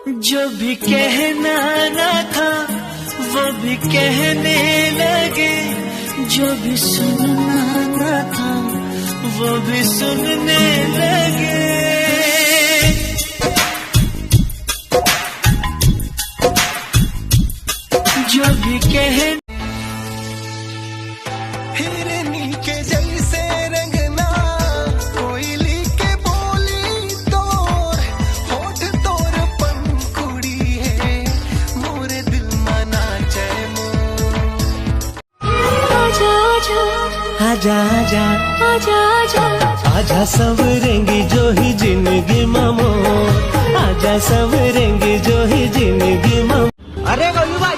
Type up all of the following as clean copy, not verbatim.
जो भी कहना ना था वो भी कहने लगे, जो भी सुनना ना था वो भी सुनने लगे। जो भी कहना हिरनी के जैसे रंगना, कोयली के बोली तोर, होठ तोर पंखुड़ी है, मोरे दिल मना जय मोर। आजा आजा आजा आजा आजा आजा सवरेंगी जो ही जिंदगी मामो, आजा सवरेंगी जो ही जिंदगी मामो। अरे गोलू भाई,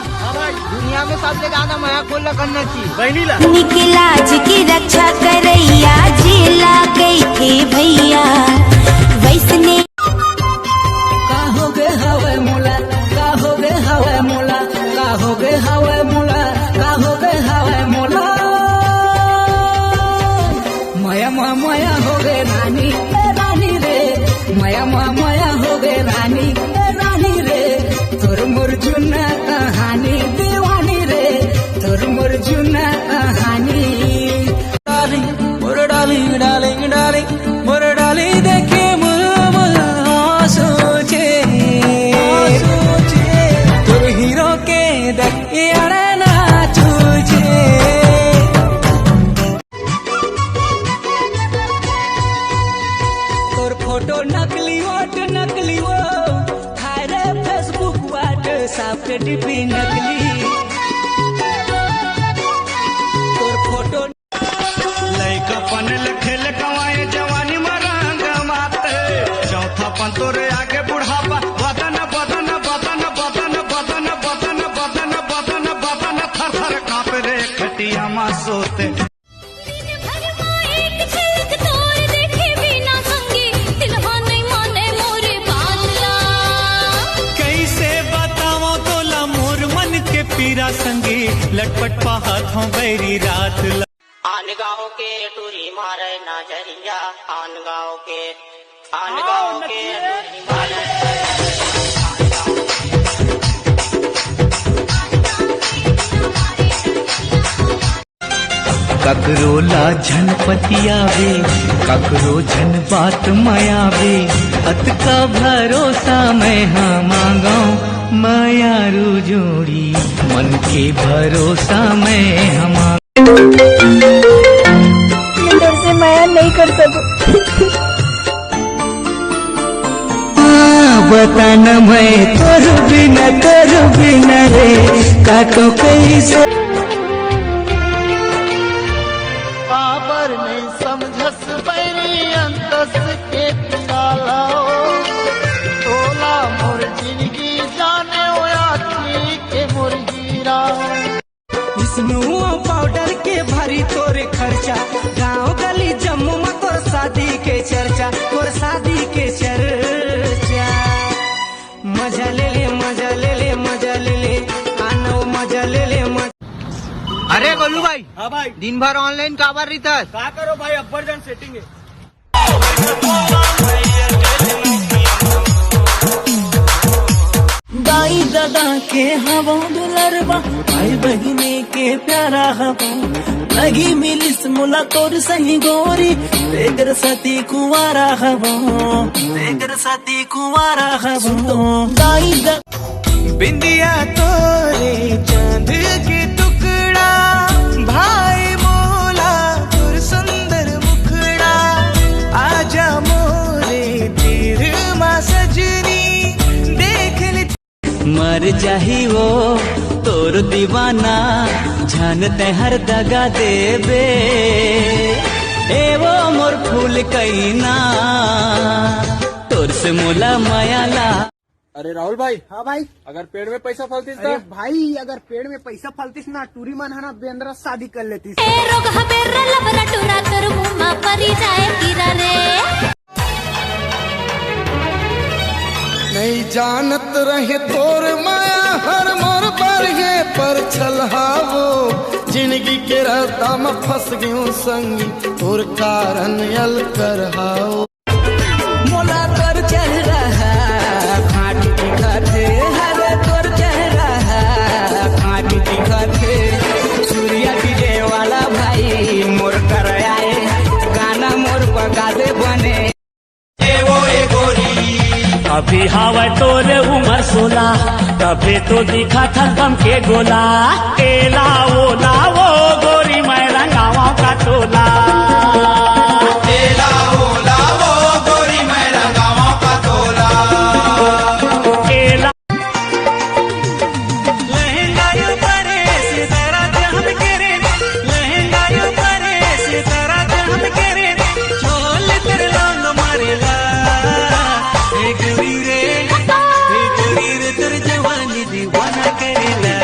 दुनिया में सबसे ज्यादा माया खोल करना चाहिए। निकलाज की रक्षा करैया जिला गई थे भैया वैसने। का हो गए हवे मोला, का हो गए हवे मोला, का हो गए हवे मोला, का हो गए हवे मोला। माया माया हो गए रानी रानी रे, माया माया हो गए रानी रानी रे। तोर मुरझुना कहानी दीवानी रे, तोर मुरझुना कहानी। डार्लिंग मोर डार्लिंग डार्लिंग डार्लिंग मोर डार्लिंग देखे मुझे सोचे तोर हीरो के देखे अरे ना चूचे। तोर फोटो नकली वाट नकली वो थारे फेसबुक वाट साफ डिपी नकली। तोर फोटो लइका पन खेल कमाए जवानी मरंग माते, चौथा पन तोरे आगे बुढ़ापा बदन बदन बदन बदन बदन बदन बदन बदन बदन थर थर कांपे रे खटिया मा सोते। पीरा संगे लटपट हाथों बैरी रात। आन गाँव के टूरी मारे नजरिया, आन गाँव के टूरी मारे। ककरो ला झन पतियावे, ककरो झन बात मायावे, अत का भरोसा मैं हाँ मांगो मायारू जोड़ी, मन के भरोसा मैं हम से माया नहीं कर सकूं। बताना मैं तोर बिना रे काटो कैसे। बाबर ने समझस बैरी अंतस के पियाला, तोला मोर जिंदगी जाने ओयाती के मोर हीरा। स्नो पाउडर के भारी तोरे खर्चा, गाँव गली जम्मू में तोर शादी के चर्चा, तोर शादी के चर्चा। मजा ले ले मजा ले ले मजा ले ले, आनो मजा ले ले मजा। अरे गोलू भाई, हाँ भाई, दिन भर ऑनलाइन काबर रही था? क्या करो भाई, अब्बर जन सेटिंग है। दाई दादा के हवा दुलरबा, भाई बहिने के प्यारा हवा, लगी मिलिस मुला तोर सही गोरी, तेगर सती कुंवारा हवा, तेगर सती कुंवारा हवा। दाई दा बिंदिया तोरे चांद के टुकड़ा, भाई मोला तोर सुंदर मुखड़ा, आजा मोरे तीर मा सजनी देख ले। मर जाही वो तोर दीवाना, जानते हर दगा देवे, ए वो मोर फूल कैना, तोर से मोला मायाला। अरे राहुल भाई, हाँ भाई, अगर पेड़ में पैसा फलतीस अरे भाई अगर पेड़ में पैसा फलतीस ना, टूरी मन है ना बेंद्रा शादी कर लेती। नहीं जानत रहे तोर माया हर मोर बरहे पर छलहावो, जिंदगी के रास्ता में फंस गयो संगी, तोर कारण यल कर हाओ। मोला कर चल रहा घाट घर अभी हवा तोरे उमर 16 तबे तो दिखा था दम के गोला केला वो गोरी मैं रंगावा का टोला तेला ओला वो गोरी मैं रंगावा का तोला केला लहंगायो परे सितारा हम करे लहंगायो परे सितारा हम करे चोल तेरे लौंग मारेला एक वीरे तेरे जवानी दीवाना करेला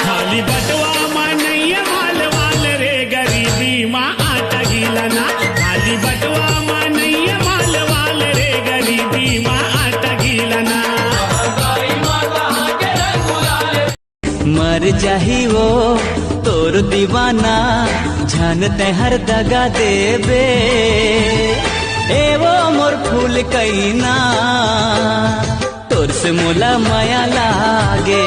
खाली बटवा माँ नहीं माल वाल रे गरीबी माँ आटा गिलाना खाली बटवा माँ नहीं माल वाल रे गरीबी माँ आटा गिलाना मर जाही वो तोर दीवाना जानते हर दगा देबे ए वो मोर फूल कैना तोर से मोला माया लागे।